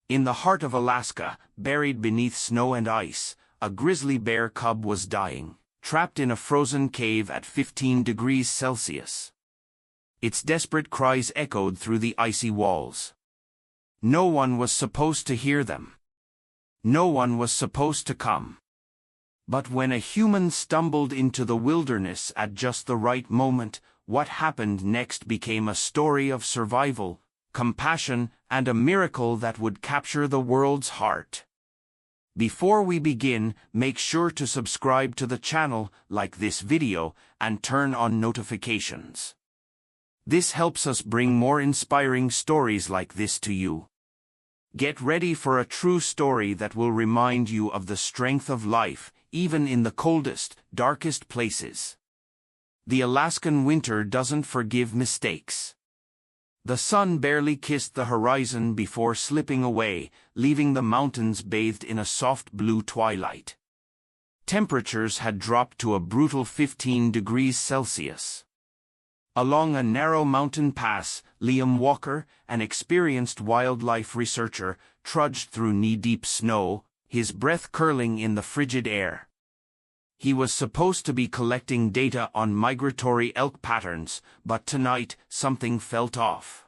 In the heart of Alaska, buried beneath snow and ice, a grizzly bear cub was dying, trapped in a frozen cave at 15 degrees Celsius. Its desperate cries echoed through the icy walls. No one was supposed to hear them. No one was supposed to come. But when a human stumbled into the wilderness at just the right moment, what happened next became a story of survival, compassion, and a miracle that would capture the world's heart. Before we begin, make sure to subscribe to the channel, like this video, and turn on notifications. This helps us bring more inspiring stories like this to you. Get ready for a true story that will remind you of the strength of life, even in the coldest, darkest places. The Alaskan winter doesn't forgive mistakes. The sun barely kissed the horizon before slipping away, leaving the mountains bathed in a soft blue twilight. Temperatures had dropped to a brutal 15 degrees Celsius. Along a narrow mountain pass, Liam Walker, an experienced wildlife researcher, trudged through knee-deep snow, his breath curling in the frigid air. He was supposed to be collecting data on migratory elk patterns, but tonight something felt off.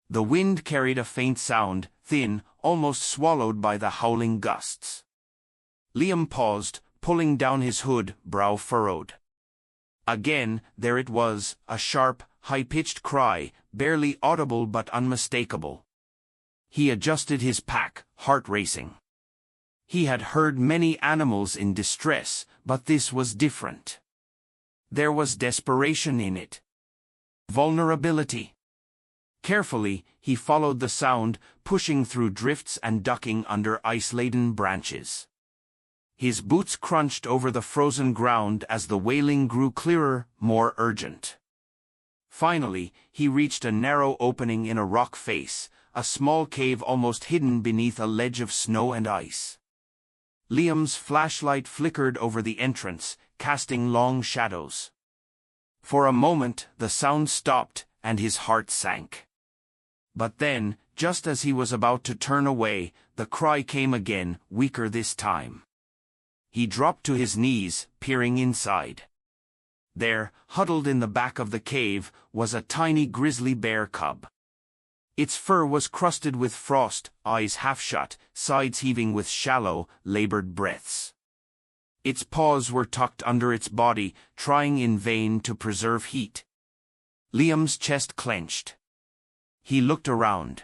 The wind carried a faint sound, thin, almost swallowed by the howling gusts. Liam paused, pulling down his hood, brow furrowed. Again, there it was, a sharp, high-pitched cry, barely audible but unmistakable. He adjusted his pack, heart racing. He had heard many animals in distress, but this was different. There was desperation in it. Vulnerability. Carefully, he followed the sound, pushing through drifts and ducking under ice-laden branches. His boots crunched over the frozen ground as the wailing grew clearer, more urgent. Finally, he reached a narrow opening in a rock face, a small cave almost hidden beneath a ledge of snow and ice. Liam's flashlight flickered over the entrance, casting long shadows. For a moment, the sound stopped, and his heart sank. But then, just as he was about to turn away, the cry came again, weaker this time. He dropped to his knees, peering inside. There, huddled in the back of the cave, was a tiny grizzly bear cub. Its fur was crusted with frost, eyes half shut, sides heaving with shallow, labored breaths. Its paws were tucked under its body, trying in vain to preserve heat. Liam's chest clenched. He looked around.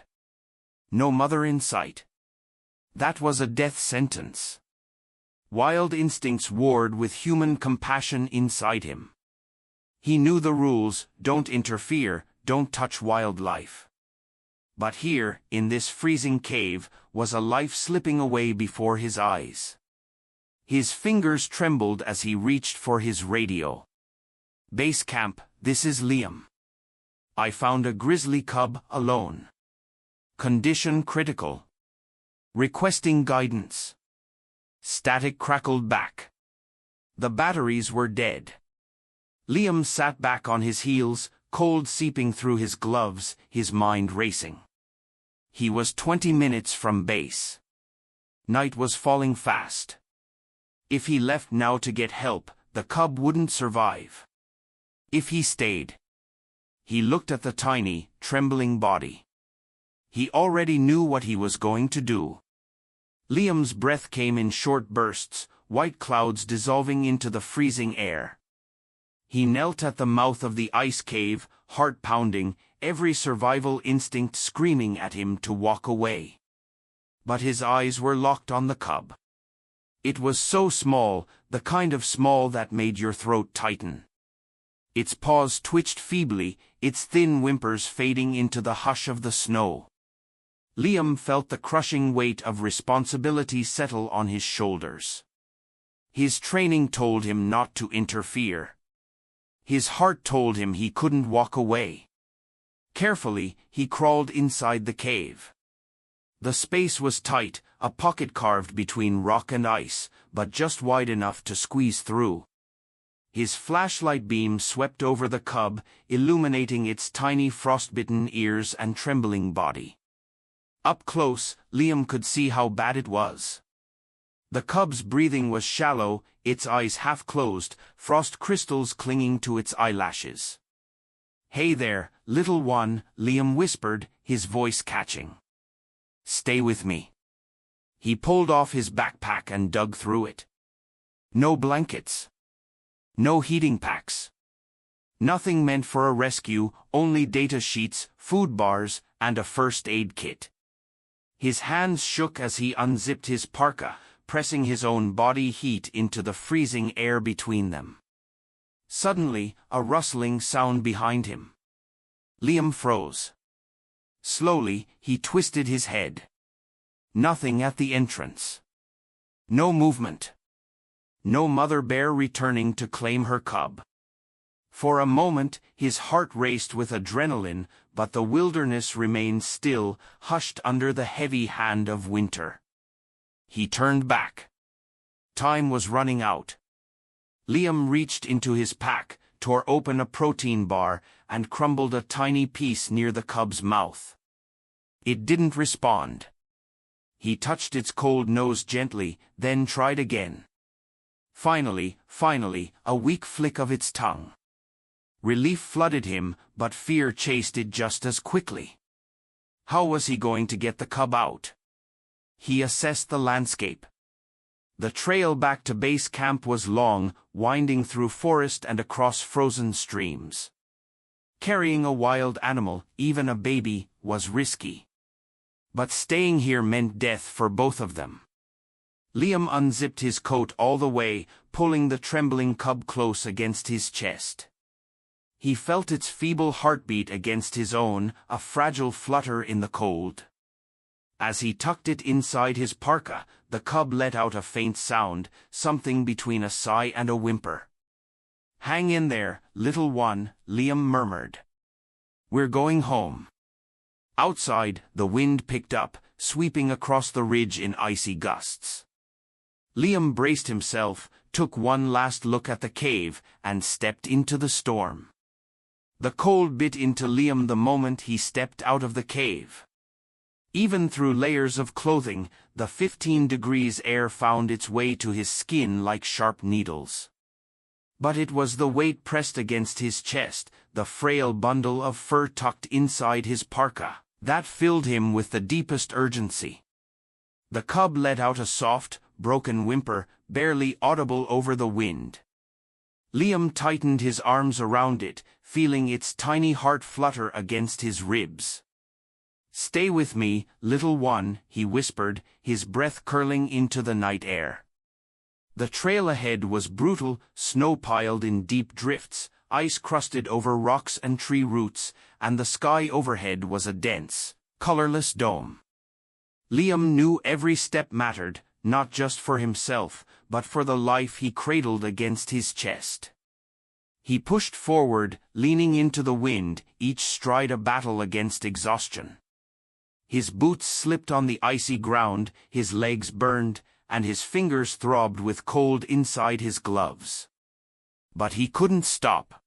No mother in sight. That was a death sentence. Wild instincts warred with human compassion inside him. He knew the rules: don't interfere, don't touch wildlife. But here, in this freezing cave, was a life slipping away before his eyes. His fingers trembled as he reached for his radio. "Base camp, this is Liam. I found a grizzly cub alone. Condition critical. Requesting guidance." Static crackled back. The batteries were dead. Liam sat back on his heels, cold seeping through his gloves, his mind racing. He was 20 minutes from base. Night was falling fast. If he left now to get help, the cub wouldn't survive. If he stayed. He looked at the tiny, trembling body. He already knew what he was going to do. Liam's breath came in short bursts, white clouds dissolving into the freezing air. He knelt at the mouth of the ice cave, heart pounding, every survival instinct screaming at him to walk away. But his eyes were locked on the cub. It was so small, the kind of small that made your throat tighten. Its paws twitched feebly, its thin whimpers fading into the hush of the snow. Liam felt the crushing weight of responsibility settle on his shoulders. His training told him not to interfere. His heart told him he couldn't walk away. Carefully, he crawled inside the cave. The space was tight, a pocket carved between rock and ice, but just wide enough to squeeze through. His flashlight beam swept over the cub, illuminating its tiny frost-bitten ears and trembling body. Up close, Liam could see how bad it was. The cub's breathing was shallow, its eyes half closed, frost crystals clinging to its eyelashes. "Hey there, little one," Liam whispered, his voice catching. "Stay with me." He pulled off his backpack and dug through it. No blankets. No heating packs. Nothing meant for a rescue, only data sheets, food bars, and a first aid kit. His hands shook as he unzipped his parka, pressing his own body heat into the freezing air between them. Suddenly, a rustling sound behind him. Liam froze. Slowly, he twisted his head. Nothing at the entrance. No movement. No mother bear returning to claim her cub. For a moment, his heart raced with adrenaline, but the wilderness remained still, hushed under the heavy hand of winter. He turned back. Time was running out. Liam reached into his pack, tore open a protein bar, and crumbled a tiny piece near the cub's mouth. It didn't respond. He touched its cold nose gently, then tried again. Finally, a weak flick of its tongue. Relief flooded him, but fear chased it just as quickly. How was he going to get the cub out? He assessed the landscape. The trail back to base camp was long, winding through forest and across frozen streams. Carrying a wild animal, even a baby, was risky. But staying here meant death for both of them. Liam unzipped his coat all the way, pulling the trembling cub close against his chest. He felt its feeble heartbeat against his own, a fragile flutter in the cold. As he tucked it inside his parka, the cub let out a faint sound, something between a sigh and a whimper. "Hang in there, little one," Liam murmured. "We're going home." Outside, the wind picked up, sweeping across the ridge in icy gusts. Liam braced himself, took one last look at the cave, and stepped into the storm. The cold bit into Liam the moment he stepped out of the cave. Even through layers of clothing, the 15 degrees air found its way to his skin like sharp needles. But it was the weight pressed against his chest, the frail bundle of fur tucked inside his parka, that filled him with the deepest urgency. The cub let out a soft, broken whimper, barely audible over the wind. Liam tightened his arms around it, feeling its tiny heart flutter against his ribs. "Stay with me, little one," he whispered, his breath curling into the night air. The trail ahead was brutal, snow piled in deep drifts, ice crusted over rocks and tree roots, and the sky overhead was a dense, colorless dome. Liam knew every step mattered, not just for himself, but for the life he cradled against his chest. He pushed forward, leaning into the wind, each stride a battle against exhaustion. His boots slipped on the icy ground, his legs burned, and his fingers throbbed with cold inside his gloves. But he couldn't stop.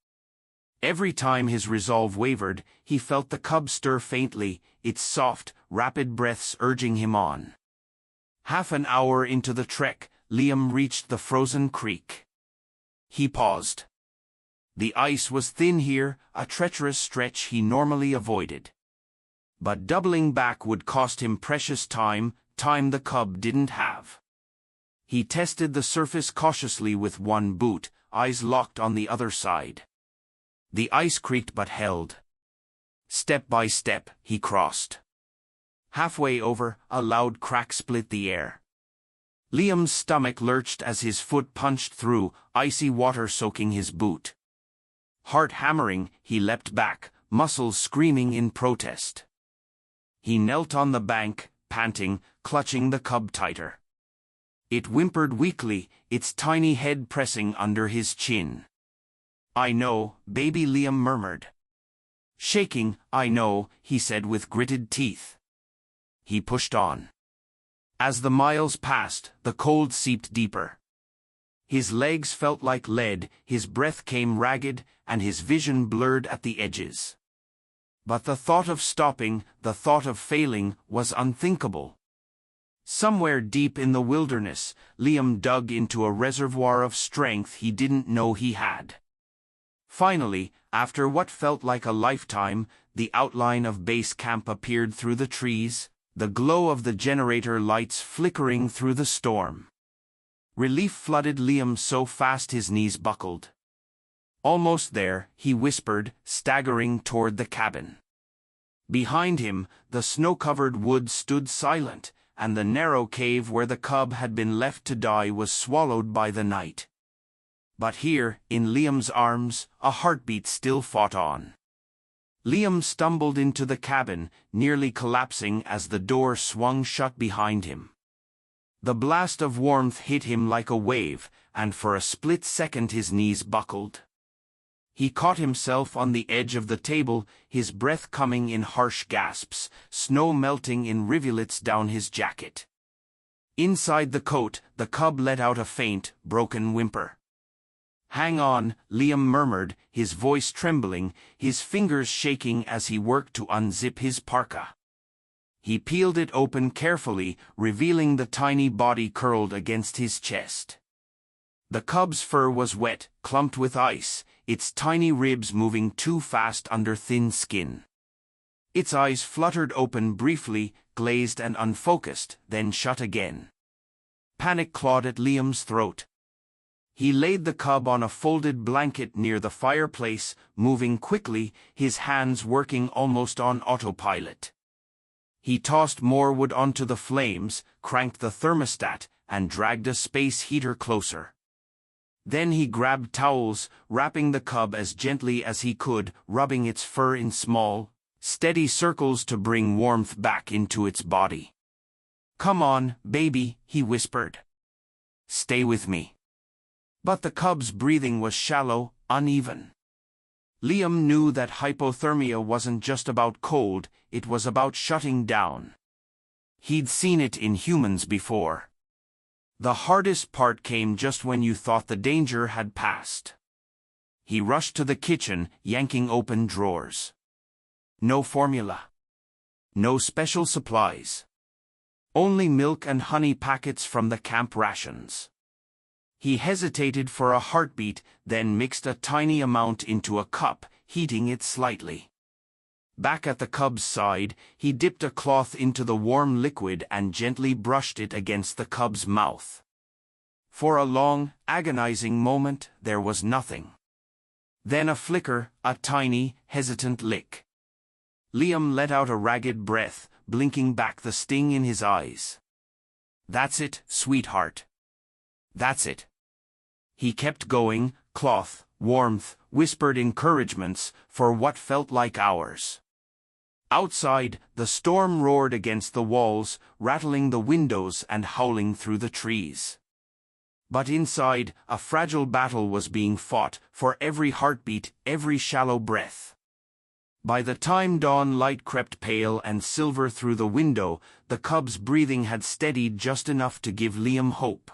Every time his resolve wavered, he felt the cub stir faintly, its soft, rapid breaths urging him on. Half an hour into the trek, Liam reached the frozen creek. He paused. The ice was thin here, a treacherous stretch he normally avoided. But doubling back would cost him precious time the cub didn't have. He tested the surface cautiously with one boot, eyes locked on the other side. The ice creaked but held. Step by step, he crossed. Halfway over, a loud crack split the air. Liam's stomach lurched as his foot punched through, icy water soaking his boot. Heart hammering, he leapt back, muscles screaming in protest. He knelt on the bank, panting, clutching the cub tighter. It whimpered weakly, its tiny head pressing under his chin. "I know," baby Liam murmured. Shaking, "I know," he said with gritted teeth. He pushed on. As the miles passed, the cold seeped deeper. His legs felt like lead, his breath came ragged, and his vision blurred at the edges. But the thought of stopping, the thought of failing, was unthinkable. Somewhere deep in the wilderness, Liam dug into a reservoir of strength he didn't know he had. Finally, after what felt like a lifetime, the outline of base camp appeared through the trees, the glow of the generator lights flickering through the storm. Relief flooded Liam so fast his knees buckled. Almost there, he whispered, staggering toward the cabin. Behind him, the snow-covered woods stood silent, and the narrow cave where the cub had been left to die was swallowed by the night. But here, in Liam's arms, a heartbeat still fought on. Liam stumbled into the cabin, nearly collapsing as the door swung shut behind him. The blast of warmth hit him like a wave, and for a split second his knees buckled. He caught himself on the edge of the table, his breath coming in harsh gasps, snow melting in rivulets down his jacket. Inside the coat, the cub let out a faint, broken whimper. "Hang on," Liam murmured, his voice trembling, his fingers shaking as he worked to unzip his parka. He peeled it open carefully, revealing the tiny body curled against his chest. The cub's fur was wet, clumped with ice, its tiny ribs moving too fast under thin skin. Its eyes fluttered open briefly, glazed and unfocused, then shut again. Panic clawed at Liam's throat. He laid the cub on a folded blanket near the fireplace, moving quickly, his hands working almost on autopilot. He tossed more wood onto the flames, cranked the thermostat, and dragged a space heater closer. Then he grabbed towels, wrapping the cub as gently as he could, rubbing its fur in small, steady circles to bring warmth back into its body. "Come on, baby," he whispered. "Stay with me." But the cub's breathing was shallow, uneven. Liam knew that hypothermia wasn't just about cold, it was about shutting down. He'd seen it in humans before. The hardest part came just when you thought the danger had passed. He rushed to the kitchen, yanking open drawers. No formula. No special supplies. Only milk and honey packets from the camp rations. He hesitated for a heartbeat, then mixed a tiny amount into a cup, heating it slightly. Back at the cub's side, he dipped a cloth into the warm liquid and gently brushed it against the cub's mouth. For a long, agonizing moment, there was nothing. Then a flicker, a tiny, hesitant lick. Liam let out a ragged breath, blinking back the sting in his eyes. "That's it, sweetheart. That's it." He kept going, cloth, warmth, whispered encouragements, for what felt like hours. Outside, the storm roared against the walls, rattling the windows and howling through the trees. But inside, a fragile battle was being fought, for every heartbeat, every shallow breath. By the time dawn light crept pale and silver through the window, the cub's breathing had steadied just enough to give Liam hope.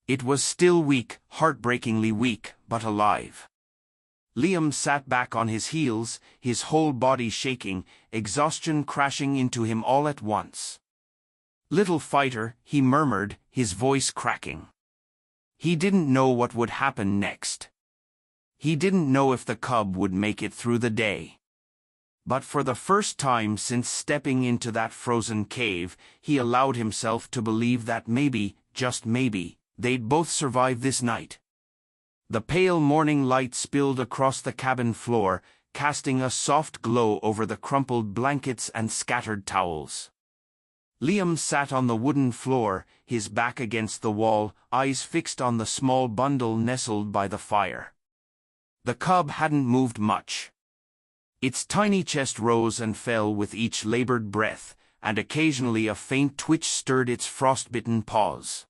It was still weak, heartbreakingly weak, but alive. Liam sat back on his heels, his whole body shaking, exhaustion crashing into him all at once. "Little fighter," he murmured, his voice cracking. He didn't know what would happen next. He didn't know if the cub would make it through the day. But for the first time since stepping into that frozen cave, he allowed himself to believe that maybe, just maybe, they'd both survive this night. The pale morning light spilled across the cabin floor, casting a soft glow over the crumpled blankets and scattered towels. Liam sat on the wooden floor, his back against the wall, eyes fixed on the small bundle nestled by the fire. The cub hadn't moved much. Its tiny chest rose and fell with each labored breath, and occasionally a faint twitch stirred its frostbitten paws.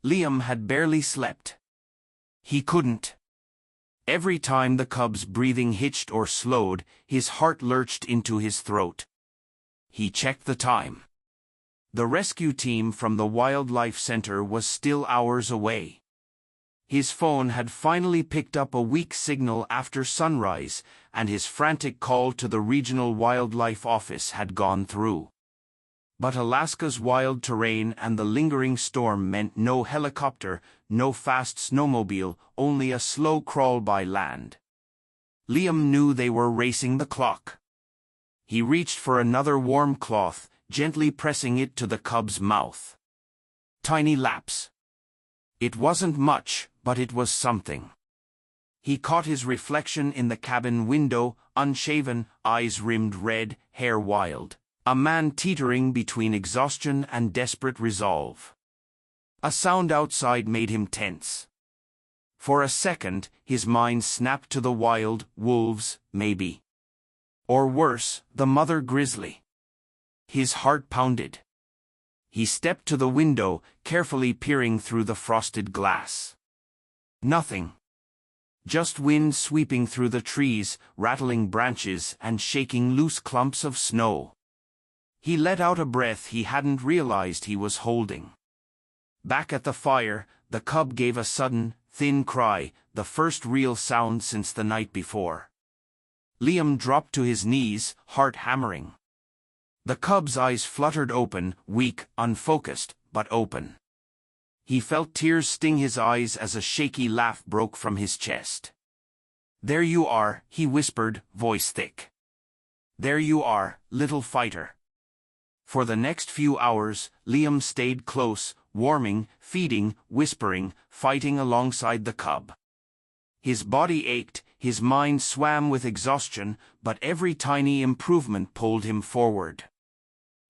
Liam had barely slept. He couldn't. Every time the cub's breathing hitched or slowed, his heart lurched into his throat. He checked the time. The rescue team from the Wildlife Center was still hours away. His phone had finally picked up a weak signal after sunrise, and his frantic call to the regional wildlife office had gone through. But Alaska's wild terrain and the lingering storm meant no helicopter, no fast snowmobile, only a slow crawl by land. Liam knew they were racing the clock. He reached for another warm cloth, gently pressing it to the cub's mouth. Tiny laps. It wasn't much, but it was something. He caught his reflection in the cabin window, unshaven, eyes rimmed red, hair wild. A man teetering between exhaustion and desperate resolve. A sound outside made him tense. For a second, his mind snapped to the wild wolves, maybe. Or worse, the mother grizzly. His heart pounded. He stepped to the window, carefully peering through the frosted glass. Nothing. Just wind sweeping through the trees, rattling branches and shaking loose clumps of snow. He let out a breath he hadn't realized he was holding. Back at the fire, the cub gave a sudden, thin cry, the first real sound since the night before. Liam dropped to his knees, heart hammering. The cub's eyes fluttered open, weak, unfocused, but open. He felt tears sting his eyes as a shaky laugh broke from his chest. "There you are," he whispered, voice thick. "There you are, little fighter." For the next few hours, Liam stayed close, warming, feeding, whispering, fighting alongside the cub. His body ached, his mind swam with exhaustion, but every tiny improvement pulled him forward.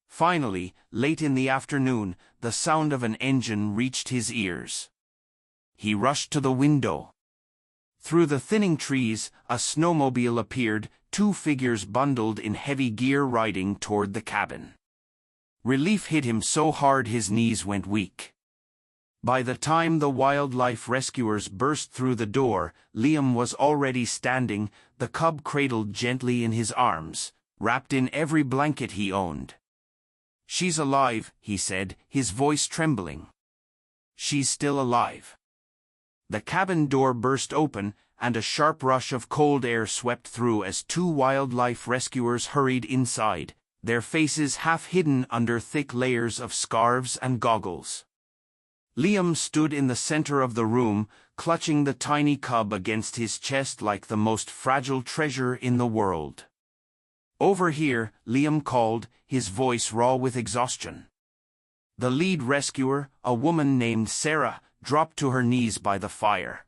Finally, late in the afternoon, the sound of an engine reached his ears. He rushed to the window. Through the thinning trees, a snowmobile appeared, two figures bundled in heavy gear riding toward the cabin. Relief hit him so hard his knees went weak. By the time the wildlife rescuers burst through the door, Liam was already standing, the cub cradled gently in his arms, wrapped in every blanket he owned. "She's alive," he said, his voice trembling. "She's still alive." The cabin door burst open, and a sharp rush of cold air swept through as two wildlife rescuers hurried inside, their faces half hidden under thick layers of scarves and goggles. Liam stood in the center of the room, clutching the tiny cub against his chest like the most fragile treasure in the world. "Over here," Liam called, his voice raw with exhaustion. The lead rescuer, a woman named Sarah, dropped to her knees by the fire.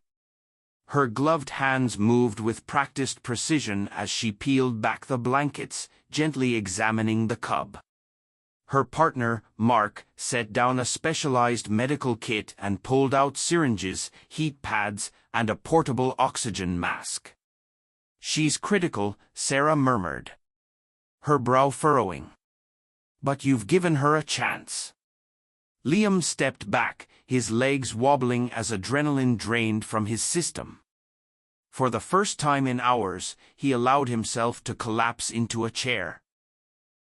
Her gloved hands moved with practiced precision as she peeled back the blankets, gently examining the cub. Her partner, Mark, set down a specialized medical kit and pulled out syringes, heat pads, and a portable oxygen mask. "She's critical," Sarah murmured, her brow furrowing. "But you've given her a chance." Liam stepped back, his legs wobbling as adrenaline drained from his system. For the first time in hours, he allowed himself to collapse into a chair.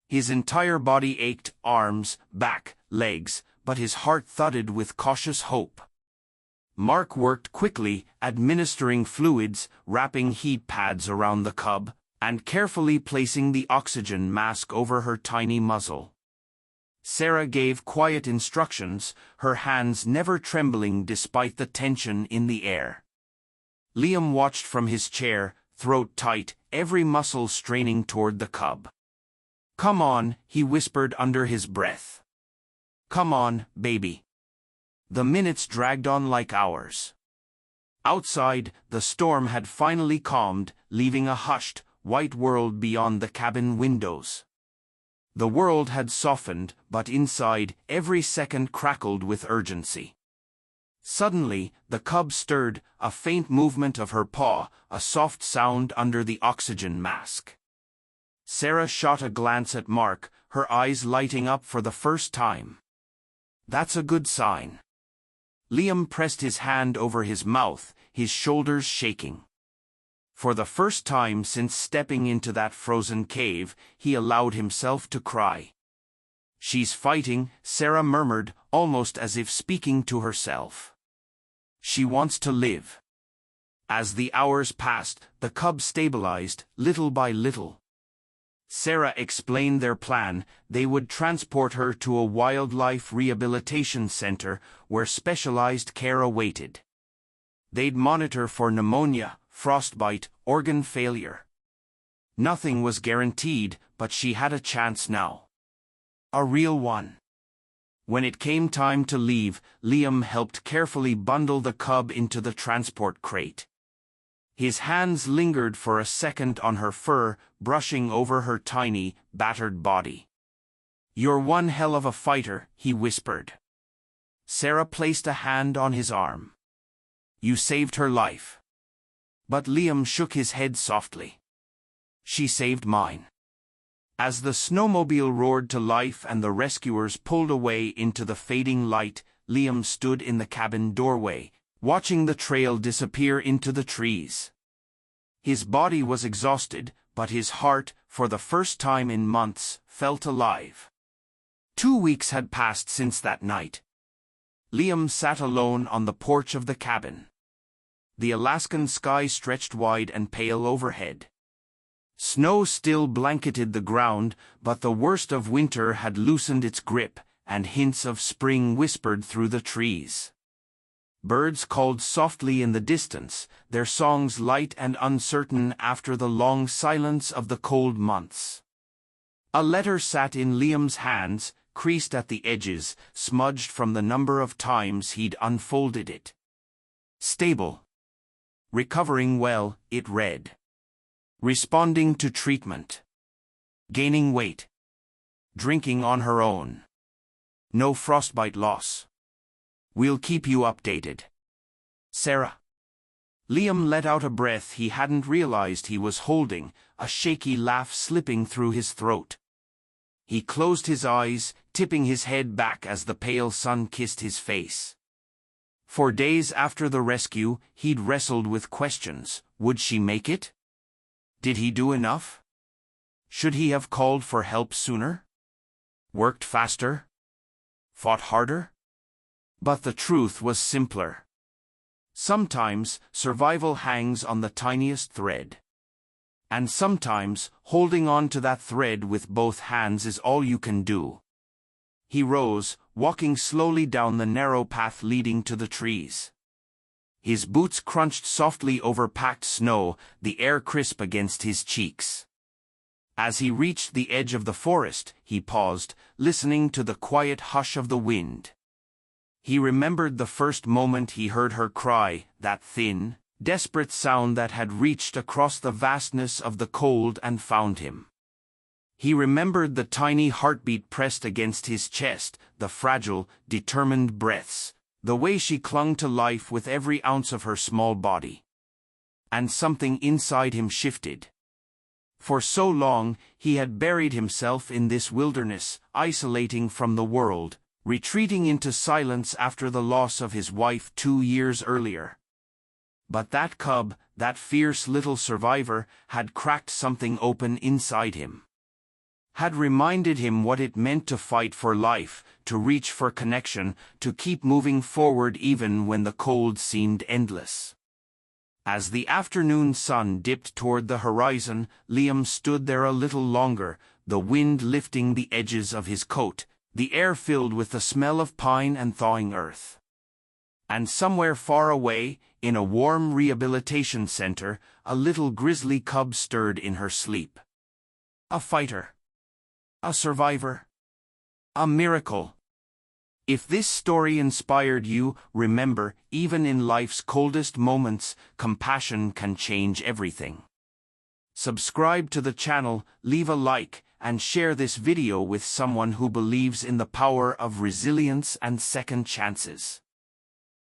His entire body ached, arms, back, legs, but his heart thudded with cautious hope. Mark worked quickly, administering fluids, wrapping heat pads around the cub, and carefully placing the oxygen mask over her tiny muzzle. Sarah gave quiet instructions, her hands never trembling despite the tension in the air. Liam watched from his chair, throat tight, every muscle straining toward the cub. "Come on," he whispered under his breath. "Come on, baby." The minutes dragged on like hours. Outside, the storm had finally calmed, leaving a hushed, white world beyond the cabin windows. The world had softened, but inside, every second crackled with urgency. Suddenly, the cub stirred, a faint movement of her paw, a soft sound under the oxygen mask. Sarah shot a glance at Mark, her eyes lighting up for the first time. "That's a good sign." Liam pressed his hand over his mouth, his shoulders shaking. For the first time since stepping into that frozen cave, he allowed himself to cry. "She's fighting," Sarah murmured, almost as if speaking to herself. She wants to live. As the hours passed, the cub stabilized, little by little. Sarah explained their plan. They would transport her to a wildlife rehabilitation center where specialized care awaited. They'd monitor for pneumonia, frostbite, organ failure. Nothing was guaranteed, but she had a chance now. A real one. When it came time to leave, Liam helped carefully bundle the cub into the transport crate. His hands lingered for a second on her fur, brushing over her tiny, battered body. "You're one hell of a fighter," he whispered. Sarah placed a hand on his arm. "You saved her life." But Liam shook his head softly. "She saved mine." As the snowmobile roared to life and the rescuers pulled away into the fading light, Liam stood in the cabin doorway, watching the trail disappear into the trees. His body was exhausted, but his heart, for the first time in months, felt alive. 2 weeks had passed since that night. Liam sat alone on the porch of the cabin. The Alaskan sky stretched wide and pale overhead. Snow still blanketed the ground, but the worst of winter had loosened its grip, and hints of spring whispered through the trees. Birds called softly in the distance, their songs light and uncertain after the long silence of the cold months. A letter sat in Liam's hands, creased at the edges, smudged from the number of times he'd unfolded it. "Stable. Recovering well," it read. "Responding to treatment. Gaining weight. Drinking on her own. No frostbite loss. We'll keep you updated. Sarah." Liam let out a breath he hadn't realized he was holding, a shaky laugh slipping through his throat. He closed his eyes, tipping his head back as the pale sun kissed his face. For days after the rescue, he'd wrestled with questions. Would she make it? Did he do enough? Should he have called for help sooner? Worked faster? Fought harder? But the truth was simpler. Sometimes, survival hangs on the tiniest thread. And sometimes, holding on to that thread with both hands is all you can do. He rose, walking slowly down the narrow path leading to the trees. His boots crunched softly over packed snow, the air crisp against his cheeks. As he reached the edge of the forest, he paused, listening to the quiet hush of the wind. He remembered the first moment he heard her cry, that thin, desperate sound that had reached across the vastness of the cold and found him. He remembered the tiny heartbeat pressed against his chest, the fragile, determined breaths, the way she clung to life with every ounce of her small body. And something inside him shifted. For so long, he had buried himself in this wilderness, isolating from the world, retreating into silence after the loss of his wife 2 years earlier. But that cub, that fierce little survivor, had cracked something open inside him. Had reminded him what it meant to fight for life, to reach for connection, to keep moving forward even when the cold seemed endless. As the afternoon sun dipped toward the horizon, Liam stood there a little longer, the wind lifting the edges of his coat, the air filled with the smell of pine and thawing earth. And somewhere far away, in a warm rehabilitation center, a little grizzly cub stirred in her sleep. A fighter. A survivor. A miracle. If this story inspired you, remember, even in life's coldest moments, compassion can change everything. Subscribe to the channel, leave a like, and share this video with someone who believes in the power of resilience and second chances.